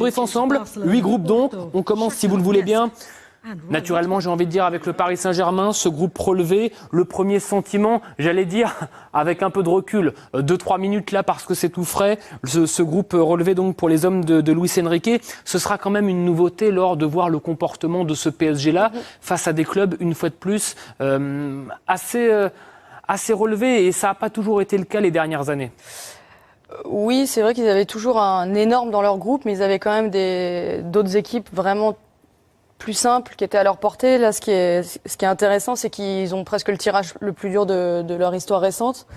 débrief ensemble. 8 groupes donc. On commence, si vous le voulez bien. Naturellement, j'ai envie de dire, avec le Paris Saint-Germain, ce groupe relevé, le premier sentiment, j'allais dire, avec un peu de recul, 2-3 minutes là parce que c'est tout frais, ce groupe relevé donc pour les hommes de Luis Enrique, ce sera quand même une nouveauté lors de voir le comportement de ce PSG-là face à des clubs, une fois de plus, assez relevés, et ça n'a pas toujours été le cas les dernières années. Oui, c'est vrai qu'ils avaient toujours un énorme dans leur groupe, mais ils avaient quand même d'autres équipes vraiment plus simples qui étaient à leur portée. Là, ce qui est intéressant, c'est qu'ils ont presque le tirage le plus dur de leur histoire récente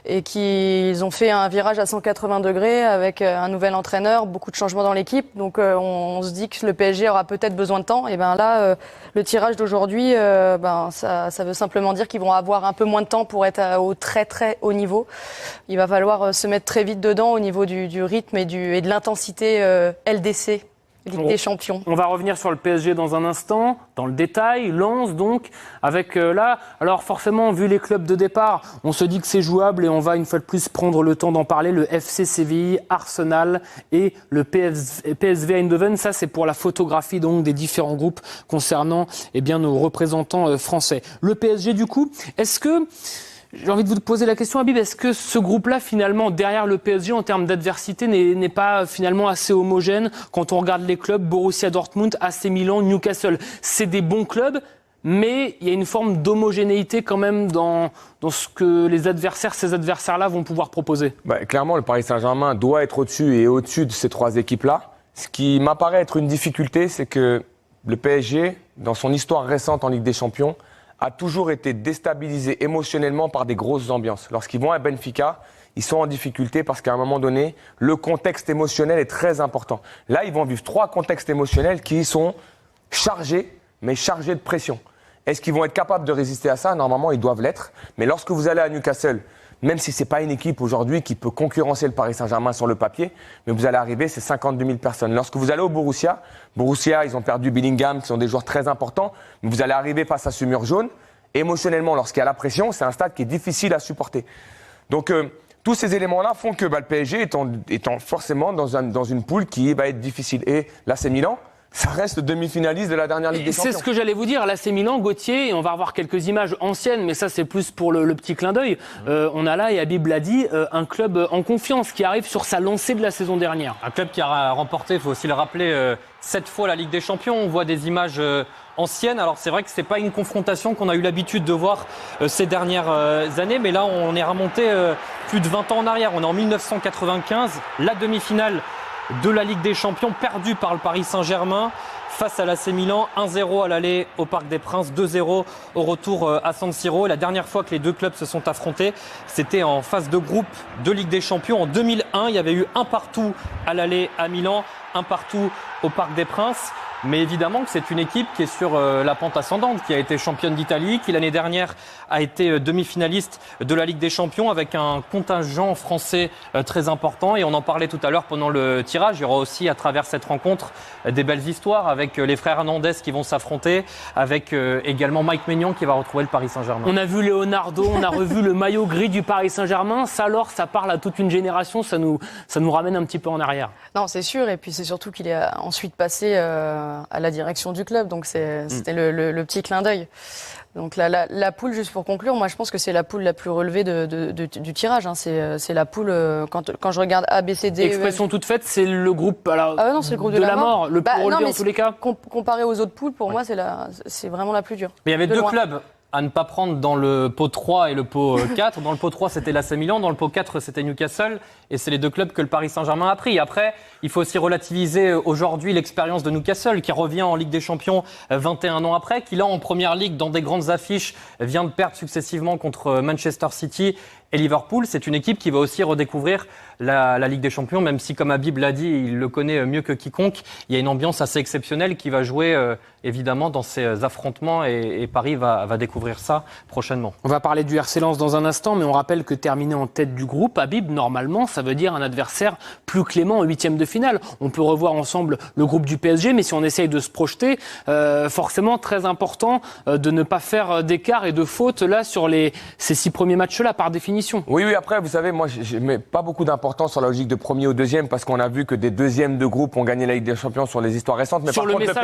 et qu'ils ont fait un virage à 180 degrés avec un nouvel entraîneur, beaucoup de changements dans l'équipe. Donc, on se dit que le PSG aura peut-être besoin de temps. Et ben là, le tirage d'aujourd'hui, ça veut simplement dire qu'ils vont avoir un peu moins de temps pour être au très très haut niveau. Il va falloir se mettre très vite dedans au niveau du rythme et de l'intensité LDC. Ligue des Champions. On va revenir sur le PSG dans un instant, dans le détail. Lens donc, avec là, alors forcément, vu les clubs de départ, on se dit que c'est jouable et on va une fois de plus prendre le temps d'en parler. Le FC Séville, Arsenal et le PSV Eindhoven, ça c'est pour la photographie donc des différents groupes concernant nos représentants français. Le PSG du coup, est-ce que... J'ai envie de vous poser la question, Habib, est-ce que ce groupe-là, finalement, derrière le PSG, en termes d'adversité, n'est pas finalement assez homogène quand on regarde les clubs, Borussia Dortmund, AC Milan, Newcastle? C'est des bons clubs, mais il y a une forme d'homogénéité quand même dans ce que ces adversaires-là vont pouvoir proposer. Clairement, le Paris Saint-Germain doit être au-dessus et au-dessus de ces trois équipes-là. Ce qui m'apparaît être une difficulté, c'est que le PSG, dans son histoire récente en Ligue des Champions, a toujours été déstabilisé émotionnellement par des grosses ambiances. Lorsqu'ils vont à Benfica, ils sont en difficulté parce qu'à un moment donné, le contexte émotionnel est très important. Là, ils vont vivre 3 contextes émotionnels qui sont chargés, mais chargés de pression. Est-ce qu'ils vont être capables de résister à ça? Normalement, ils doivent l'être. Mais lorsque vous allez à Newcastle, même si ce n'est pas une équipe aujourd'hui qui peut concurrencer le Paris Saint-Germain sur le papier, mais vous allez arriver, c'est 52 000 personnes. Lorsque vous allez au Borussia, ils ont perdu Bellingham, qui sont des joueurs très importants, mais vous allez arriver face à ce mur jaune. Émotionnellement, lorsqu'il y a la pression, c'est un stade qui est difficile à supporter. Donc, tous ces éléments-là font que le PSG étant forcément dans une poule qui va être difficile. Et là, c'est Milan. Ça reste demi-finaliste de la dernière Ligue des Champions. C'est ce que j'allais vous dire. Là, c'est Milan, Gauthier, et on va revoir quelques images anciennes, mais ça, c'est plus pour le petit clin d'œil. On a là, et Habib l'a dit, un club en confiance qui arrive sur sa lancée de la saison dernière. Un club qui a remporté, il faut aussi le rappeler, 7 fois la Ligue des Champions. On voit des images anciennes. Alors, c'est vrai que c'est pas une confrontation qu'on a eu l'habitude de voir ces dernières années, mais là, on est remonté plus de 20 ans en arrière. On est en 1995, la demi-finale de la Ligue des Champions, perdue par le Paris Saint-Germain face à l'AC Milan, 1-0 à l'aller au Parc des Princes, 2-0 au retour à San Siro. La dernière fois que les deux clubs se sont affrontés, c'était en phase de groupe de Ligue des Champions en 2001. Il y avait eu 1 partout à l'aller à Milan, 1 partout au Parc des Princes. Mais évidemment que c'est une équipe qui est sur la pente ascendante, qui a été championne d'Italie, qui l'année dernière a été demi-finaliste de la Ligue des Champions avec un contingent français très important. Et on en parlait tout à l'heure pendant le tirage. Il y aura aussi à travers cette rencontre des belles histoires avec les frères Hernandez qui vont s'affronter, avec également Mike Maignan qui va retrouver le Paris Saint-Germain. On a vu Leonardo, on a revu le maillot gris du Paris Saint-Germain. Ça alors, ça parle à toute une génération, ça nous ramène un petit peu en arrière. Non, c'est sûr. Et puis c'est surtout qu'il est ensuite passé à la direction du club, donc c'était le petit clin d'œil. Donc la poule, juste pour conclure, moi je pense que c'est la poule la plus relevée du tirage. Hein. C'est la poule, quand je regarde A, B, C, D... Expression toute faite, c'est le groupe, non, c'est le groupe de la mort. Le plus relevé en tous les cas. Comparé aux autres poules, pour moi, c'est vraiment la plus dure. Mais il y avait deux clubs à ne pas prendre dans le pot 3 et le pot 4. Dans le pot 3, c'était l'AC Milan. Dans le pot 4, c'était Newcastle. Et c'est les deux clubs que le Paris Saint-Germain a pris. Après, il faut aussi relativiser aujourd'hui l'expérience de Newcastle, qui revient en Ligue des Champions 21 ans après, qui là, en Première Ligue, dans des grandes affiches, vient de perdre successivement contre Manchester City et Liverpool. C'est une équipe qui va aussi redécouvrir la Ligue des Champions, même si, comme Habib l'a dit, il le connaît mieux que quiconque. Il y a une ambiance assez exceptionnelle qui va jouer évidemment dans ces affrontements et Paris va découvrir ça prochainement. On va parler du RC Lens dans un instant, mais on rappelle que terminer en tête du groupe, Habib, normalement, ça veut dire un adversaire plus clément en 8e de finale. On peut revoir ensemble le groupe du PSG, mais si on essaye de se projeter, forcément très important de ne pas faire d'écart et de faute là sur ces 6 premiers matchs-là, par définition. l'émission. Oui, après, vous savez, moi, je mets pas beaucoup d'importance sur la logique de premier ou deuxième parce qu'on a vu que des deuxièmes de groupe ont gagné la Ligue des Champions sur les histoires récentes. Mais Sur par le contre, message,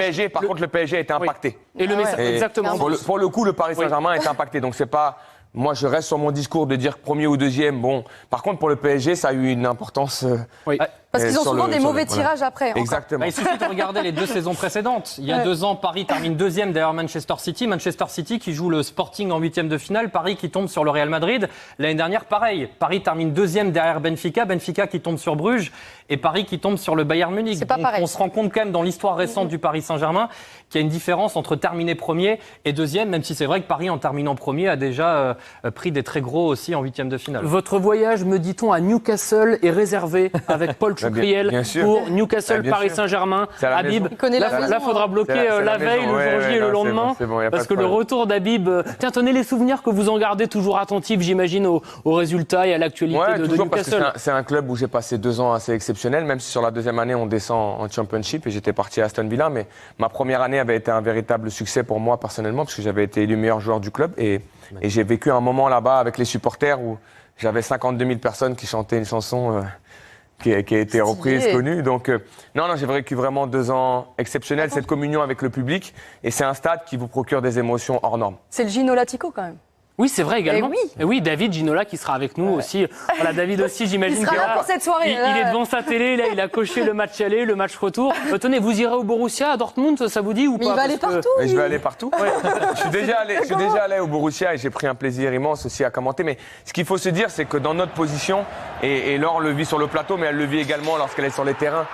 le PSG a été impacté. Et le message, Et exactement. Pour le coup, le Paris Saint-Germain est impacté. Donc, c'est pas. Moi, je reste sur mon discours de dire premier ou deuxième. Bon, par contre, pour le PSG, ça a eu une importance. Oui. Parce qu'ils ont sur souvent le- des sur mauvais le- voilà. tirages après. encore. Exactement. Il suffit de regarder les 2 saisons précédentes. Il y a 2 ans, Paris termine deuxième derrière Manchester City. Manchester City qui joue le Sporting en 8e de finale. Paris qui tombe sur le Real Madrid. L'année dernière, pareil. Paris termine deuxième derrière Benfica. Benfica qui tombe sur Bruges. Et Paris qui tombe sur le Bayern Munich. C'est pas Donc, pareil. on se rend compte quand même dans l'histoire récente du Paris Saint-Germain qu'il y a une différence entre terminer premier et deuxième, même si c'est vrai que Paris, en terminant premier, a déjà pris des très gros aussi en 8e de finale. Votre voyage, me dit-on, à Newcastle est réservé avec Paul Choucriel bien sûr. pour Newcastle, Bien Paris sûr. Saint-Germain. C'est à la Habib, maison. Il connaît la là, maison, faudra hein. bloquer C'est la la veille, maison. le jour J et le non, lendemain. c'est bon, y a pas Parce de que le problème. retour d'Habib. Tiens, tenez les souvenirs que vous en gardez toujours attentifs, j'imagine, aux résultats et à l'actualité Ouais, de toujours parce que Newcastle. c'est un club où j'ai passé 2 ans assez exceptionnels, même si sur la deuxième année on descend en Championship et j'étais parti à Aston Villa, mais ma première année avait été un véritable succès pour moi personnellement parce que j'avais été élu meilleur joueur du club et j'ai vécu un moment là-bas avec les supporters où j'avais 52 000 personnes qui chantaient une chanson qui a été reprise, connue. Donc non, j'ai vécu vraiment 2 ans exceptionnels, cette communion avec le public et c'est un stade qui vous procure des émotions hors normes. C'est le Gino Latico quand même. Oui, c'est vrai également. Eh oui. Et oui, David Ginola qui sera avec nous aussi. Voilà, David aussi, j'imagine Il sera qu'il là pour cette soirée. Il est devant sa télé, là, il a coché le match aller, le match retour. Tenez, vous irez au Borussia, à Dortmund, ça vous dit ou Mais pas? il va aller Parce que- partout. Et je vais aller partout. Je suis déjà allé au Borussia et j'ai pris un plaisir immense aussi à commenter. Mais ce qu'il faut se dire, c'est que dans notre position, et Laure le vit sur le plateau, mais elle le vit également lorsqu'elle est sur les terrains,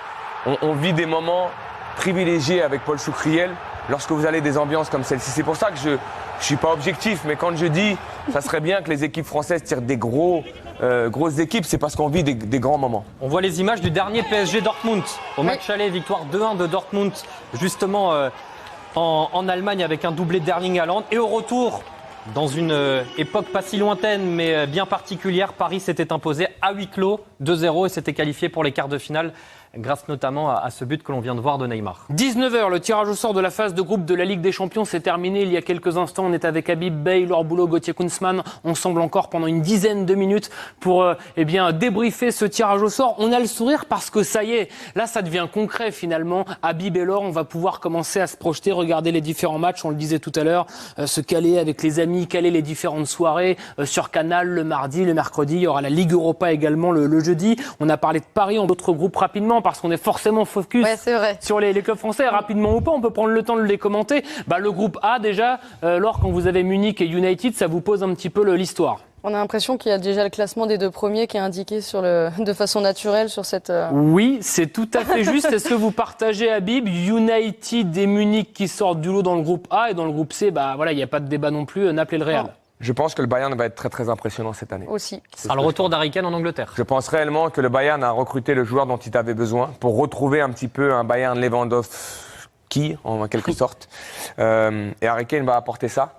on vit des moments privilégiés avec Paul Choucriel lorsque vous allez des ambiances comme celle-ci. C'est pour ça que je suis pas objectif, mais quand je dis ça serait bien que les équipes françaises tirent des grosses équipes, c'est parce qu'on vit des grands moments. On voit les images du dernier PSG Dortmund. Au match aller, victoire 2-1 de Dortmund, justement en Allemagne avec un doublé d'Erling Haaland. Et au retour, dans une époque pas si lointaine mais bien particulière, Paris s'était imposé à huis clos 2-0 et s'était qualifié pour les quarts de finale grâce notamment à ce but que l'on vient de voir de Neymar. 19h, le tirage au sort de la phase de groupe de la Ligue des Champions s'est terminé il y a quelques instants. On est avec Habib Beye, Laure Boulot, Gauthier Kunzmann. On semble encore pendant une dizaine de minutes pour débriefer ce tirage au sort. On a le sourire parce que ça y est, là ça devient concret finalement. Habib et Laure, on va pouvoir commencer à se projeter, regarder les différents matchs, on le disait tout à l'heure, se caler avec les amis, caler les différentes soirées sur Canal le mardi, le mercredi. Il y aura la Ligue Europa également le jeudi. On a parlé de Paris en d'autres groupes rapidement parce qu'on est forcément focus C'est vrai. sur les clubs français. Rapidement ou pas, on peut prendre le temps de les commenter. Le groupe A déjà, Laure, quand vous avez Munich et United, ça vous pose un petit peu l'histoire. On a l'impression qu'il y a déjà le classement des 2 premiers qui est indiqué de façon naturelle sur cette. Oui, c'est tout à fait juste. Est-ce que vous partagez, Habib, United et Munich qui sortent du lot dans le groupe A et dans le groupe C, il n'y a pas de débat non plus, Naples et le Real. Non. Je pense que le Bayern va être très très impressionnant cette année. Aussi. À le retour d'Harry Kane en Angleterre. Je pense réellement que le Bayern a recruté le joueur dont il avait besoin pour retrouver un petit peu un Bayern Lewandowski, en quelque sorte. Et Harry Kane va apporter ça.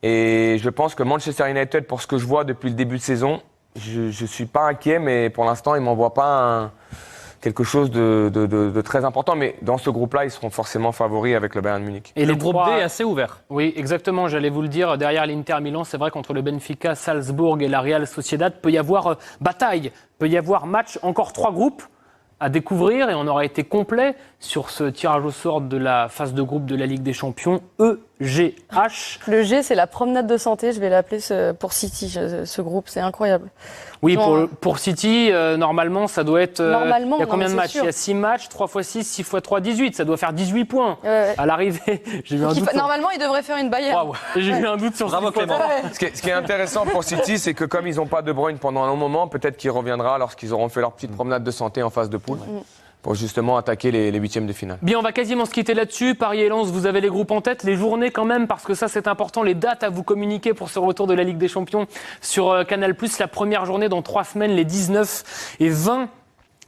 Et je pense que Manchester United, pour ce que je vois depuis le début de saison, je ne suis pas inquiet, mais pour l'instant, il ne m'envoie pas quelque chose de très important. Mais dans ce groupe-là, ils seront forcément favoris avec le Bayern Munich. Et Le les groupe trois- D est assez ouvert. Oui, exactement, j'allais vous le dire. Derrière l'Inter Milan, c'est vrai qu'entre le Benfica, Salzbourg et la Real Sociedad, peut y avoir bataille, peut y avoir match, encore 3 groupes à découvrir et on aura été complet sur ce tirage au sort de la phase de groupe de la Ligue des Champions, EGH. Le G, c'est la promenade de santé. Je vais l'appeler pour City, ce groupe. C'est incroyable. Oui, Non. pour City, normalement, ça doit être... Normalement, il y a non, combien mais de c'est matchs? sûr. Il y a 6 matchs, 3 x 6, 6 x 3, 18. Ça doit faire 18 points. Ouais. À l'arrivée, j'ai eu un doute. Normalement, il devrait faire une Bayern. Waouh, j'ai eu un doute sur Bravo, 6 fois Clément. 3. Ce qui est intéressant pour City, c'est que comme ils n'ont pas De Bruyne pendant un long moment, peut-être qu'il reviendra lorsqu'ils auront fait leur petite promenade de santé en phase de poule pour justement attaquer les 8e de finale. Bien, on va quasiment se quitter là-dessus. Paris et Lens, vous avez les groupes en tête, les journées quand même, parce que ça c'est important, les dates à vous communiquer pour ce retour de la Ligue des Champions sur Canal+. La première journée dans 3 semaines, les 19 et 20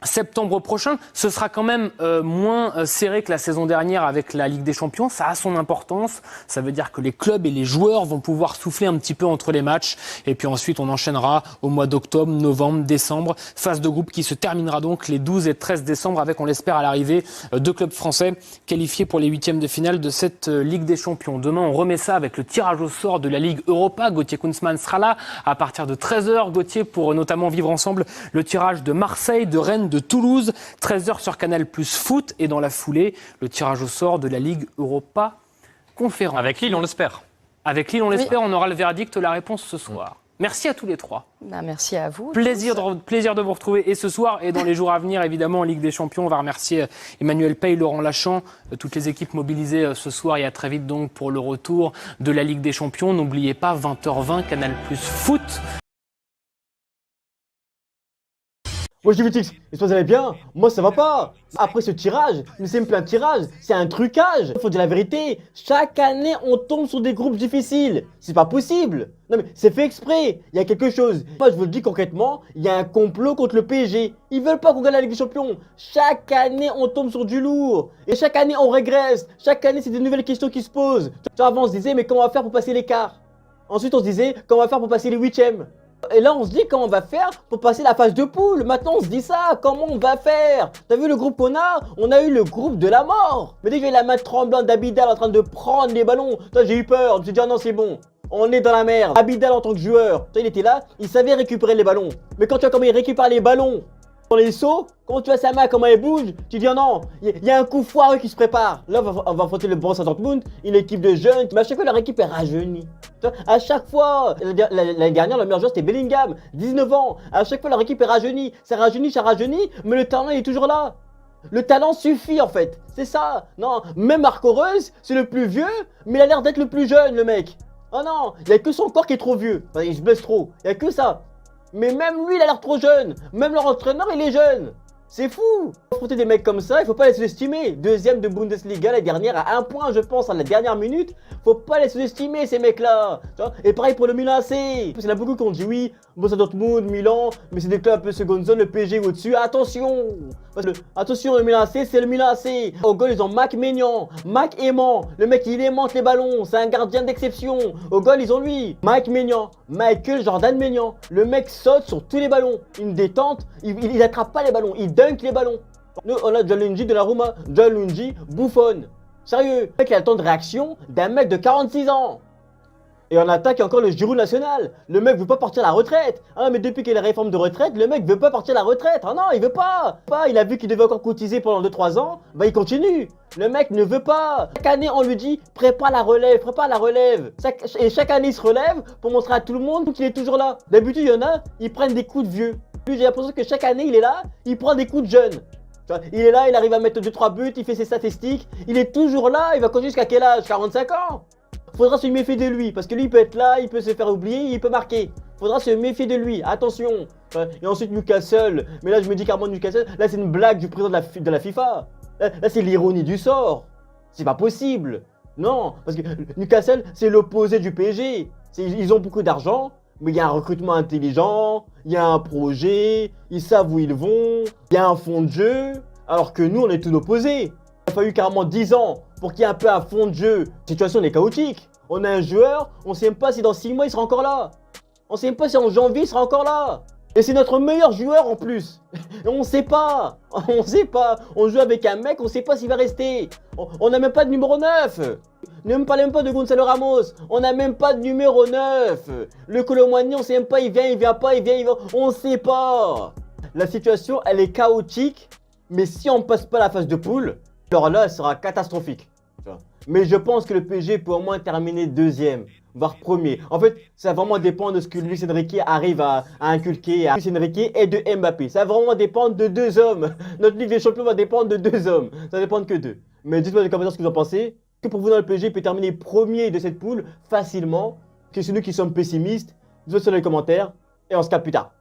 septembre prochain. Ce sera quand même moins serré que la saison dernière avec la Ligue des Champions. Ça a son importance. Ça veut dire que les clubs et les joueurs vont pouvoir souffler un petit peu entre les matchs. Et puis ensuite, on enchaînera au mois d'octobre, novembre, décembre. Phase de groupe qui se terminera donc les 12 et 13 décembre avec, on l'espère, à l'arrivée, deux clubs français qualifiés pour les huitièmes de finale de cette Ligue des Champions. Demain, on remet ça avec le tirage au sort de la Ligue Europa. Gauthier Kunzmann sera là à partir de 13h. Gauthier, pour notamment vivre ensemble le tirage de Marseille, de Rennes, de Toulouse, 13h sur Canal+ Foot, et dans la foulée, le tirage au sort de la Ligue Europa Conférence. Avec Lille, on l'espère. Avec Lille, on l'espère, on aura le verdict, la réponse ce soir. Merci à tous les trois. Merci à vous. Plaisir de vous retrouver et ce soir et dans les jours à venir, évidemment, en Ligue des Champions. On va remercier Emmanuel Paye, Laurent Lachan, toutes les équipes mobilisées ce soir et à très vite donc pour le retour de la Ligue des Champions. N'oubliez pas, 20h20, Canal+ Foot. Moi je dis Vitix, et toi vous allez bien? Moi ça va pas. Après ce tirage, mais c'est même plus un tirage, c'est un trucage. Faut dire la vérité, chaque année on tombe sur des groupes difficiles. C'est pas possible. Non mais c'est fait exprès, il y a quelque chose. Moi je vous le dis concrètement, il y a un complot contre le PSG. Ils veulent pas qu'on gagne la Ligue des Champions. Chaque année on tombe sur du lourd. Et chaque année on régresse. Chaque année c'est des nouvelles questions qui se posent. Avant on se disait mais comment on va faire pour passer l'écart? Ensuite on se disait comment on va faire pour passer les huitièmes. Et là on se dit comment on va faire pour passer la phase de poule. Maintenant on se dit ça, comment on va faire? T'as vu le groupe qu'on a? On a eu le groupe de la mort. Mais dès que j'ai la main tremblante d'Abidal en train de prendre les ballons, toi j'ai eu peur, je me suis dit ah non c'est bon, on est dans la merde. Abidal en tant que joueur, toi il était là, il savait récupérer les ballons. Mais quand tu vois comment il récupère les ballons dans les sauts, quand tu vois sa main comment elle bouge, tu dis oh non, il y a un coup foireux qui se prépare. Là on va affronter le Borussia Dortmund, une équipe de jeunes, mais à chaque fois leur équipe est rajeunie. À chaque fois, l'année dernière, le meilleur joueur c'était Bellingham, 19 ans. À chaque fois leur équipe est rajeunie, ça rajeunit, mais le talent il est toujours là. Le talent suffit en fait, c'est ça. Non, même Marco Reus, c'est le plus vieux, mais il a l'air d'être le plus jeune le mec. Oh non, il n'y a que son corps qui est trop vieux, enfin, il se blesse trop, il n'y a que ça. Mais même lui il a l'air trop jeune, même leur entraîneur il est jeune. C'est fou! Affronter des mecs comme ça, il faut pas les sous-estimer. Deuxième de Bundesliga la dernière à 1 point je pense à la dernière minute. Faut pas les sous-estimer ces mecs-là. Et pareil pour le Milan AC. Il y en a beaucoup qui ont dit oui, Borussia Dortmund, Milan, mais c'est des clubs un peu seconde zone, le PSG au-dessus. Attention! Parce que, attention, le Milan AC, c'est le Milan AC. Au goal, ils ont Mac Maignan, Mac Aimant. Le mec, il aimante les ballons. C'est un gardien d'exception. Au goal, ils ont lui, Mac Maignan, Michael Jordan Maignan. Le mec saute sur tous les ballons. Une détente, il attrape pas les ballons. Il dunk les ballons. Nous, on a Gianluigi de la Roma, Gianluigi Buffon. Sérieux, le mec il a le temps de réaction d'un mec de 46 ans. Et en attaque, il y a encore le Giroud national. Le mec veut pas partir à la retraite. Ah, mais depuis qu'il y a la réforme de retraite, le mec veut pas partir à la retraite. Ah non, il veut pas. Il a vu qu'il devait encore cotiser pendant 2-3 ans. Bah, il continue. Le mec ne veut pas. Chaque année, on lui dit prépare la relève, prépare la relève. Et chaque année, il se relève pour montrer à tout le monde qu'il est toujours là. D'habitude, il y en a, ils prennent des coups de vieux. Lui, j'ai l'impression que chaque année, il est là, il prend des coups de jeunes. Il est là, il arrive à mettre 2-3 buts, il fait ses statistiques. Il est toujours là, il va continuer jusqu'à quel âge? 45 ans. Faudra se méfier de lui, parce que lui il peut être là, il peut se faire oublier, il peut marquer. Faudra se méfier de lui, attention. Et ensuite Newcastle, mais là je me dis carrément Newcastle, là c'est une blague du président de la FIFA. Là c'est l'ironie du sort. C'est pas possible. Non, parce que Newcastle c'est l'opposé du PSG. Ils ont beaucoup d'argent, mais il y a un recrutement intelligent, il y a un projet, ils savent où ils vont, il y a un fond de jeu, alors que nous on est tout l'opposé. Il a fallu carrément 10 ans pour qu'il y ait un peu un fond de jeu. La situation est chaotique. On a un joueur, on sait même pas si dans 6 mois il sera encore là. On sait même pas si en janvier il sera encore là. Et c'est notre meilleur joueur en plus. Et on sait pas. On sait pas. On joue avec un mec, on sait pas s'il va rester. On n'a même pas de numéro 9. Ne me parlez même pas de Gonzalo Ramos. On n'a même pas de numéro 9. Le Colomani, on sait même pas, il vient pas, il vient. On sait pas. La situation, elle est chaotique. Mais si on passe pas la phase de poule, alors là, elle sera catastrophique. Mais je pense que le PSG peut au moins terminer deuxième, voire premier. En fait, ça va vraiment dépendre de ce que Luis Enrique arrive à inculquer à Luis Enrique et de Mbappé. Ça va vraiment dépendre de 2 hommes. Notre Ligue des Champions va dépendre de 2 hommes. Ça va dépendre que d'eux. Mais dites-moi dans les commentaires ce que vous en pensez. Que pour vous, dans le PSG peut terminer premier de cette poule facilement. Que c'est nous qui sommes pessimistes. Dites-moi dans les commentaires. Et on se capte plus tard.